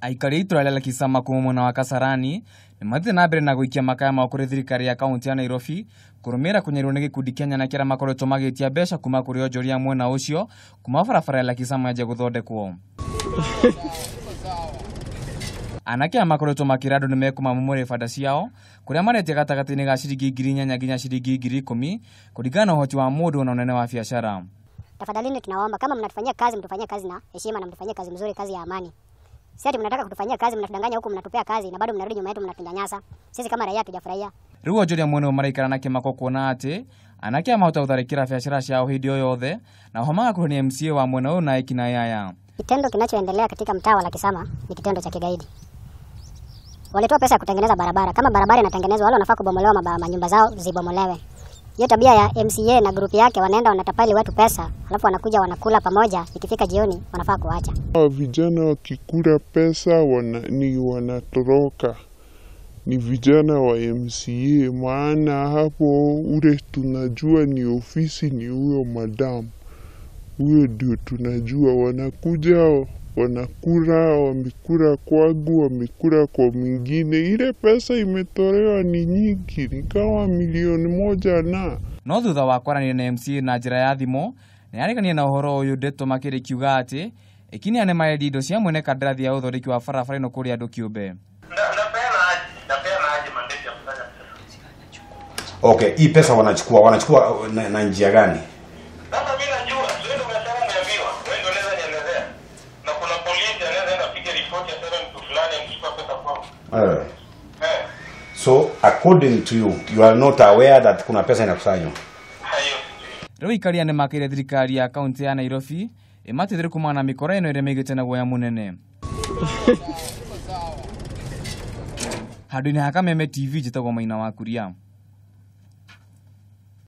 Aikari itura la Kisama kumuna wa Kasarani ni mathi na mbere na guikia makaya ma kuri thirikari ya kaunti ya Nairobi kurumira kunyerwo ni gikundi Kenya na kira makoretwo magitia mbeca kuma kuri onjoria mwena ucio kuma barabara ya Kisama yaje guthondekwo. Anake amakoretwo makirado ni mekuma mumure fada ciao kuria marete gatagati-ini ga ciringi 4,000 nginya ciringi 10,000 kulingana na uhoti wa mundu na unene wa biashara. Tafadhalini tunaomba kama mnatufanyia kazi mtufanyie kazi na heshima na mtufanyie kazi mzuri, kazi ya amani. Si ati mnataka kutufanyia kazi mnatudanganya huku mnatupea kazi na bado mnarudi nyuma yetu mnatunyanyasa. Sisi kama raia tujafurahia. Riu onjoria mwene maraikara na kimako kuona ati anake amahota gutharikira biashara ciao hindi yothe na homaga kuhenia MCA wa mwene uyu na ekina yaya. Kitendo kinachoendelea katika mtaa wa Kisama ni kitendo cha kigaidi. Walitoa pesa ya kutengeneza barabara. Kama barabara inatengenezwa wale wanafaa kubomolewa manyumba zao zibomolewe. Hiyo tabia ya MCA na grupu yake wanaenda wanatapali watu pesa, alafu wanakuja wanakula pamoja, ikifika jioni wanafaa kuacha. Vijana wakikula pesa wanatoroka. Ni vijana wa MCA, maana hapo ule tunajua ni ofisi ni huyo madam. Huyo ndio tunajua wanakuja wanakula, wamekula kwangu, wamekula kwa mwingine. Ile pesa imetolewa ni nyingi, ni kama 1,000,000 na. No thutha wa kwaranĩria na MCA na njĩra ya thimo, nĩ arĩkania na ũhoro ũyũ Ndeto makĩrĩ kiuga atĩ ikinya nĩ maendia indo cia mwene kandarathi ya ũthondeki wa barabara ĩno kũrĩa andũ kĩũmbe. Okay, hii pesa wanachukua na njia gani? Sasa mimi najua, sio ndio umesema umeambiwa. Wewe ndio unaweza nielezea. Na kuna polisi anaweza anapiga report ya mtu fulani amechukua pesa kwao. So according to you, you are not aware that kuna pesa inakusanywa. Hayo. Riu ikaria nĩ makĩire thirikari ya kaunti ya Nairobi ĩmatithire kumana na mikora ĩno ĩrĩa mĩigĩte na guoya mũnene. Handũ-inĩ ha Kameme TV njĩtagwo Maina wa Kuria.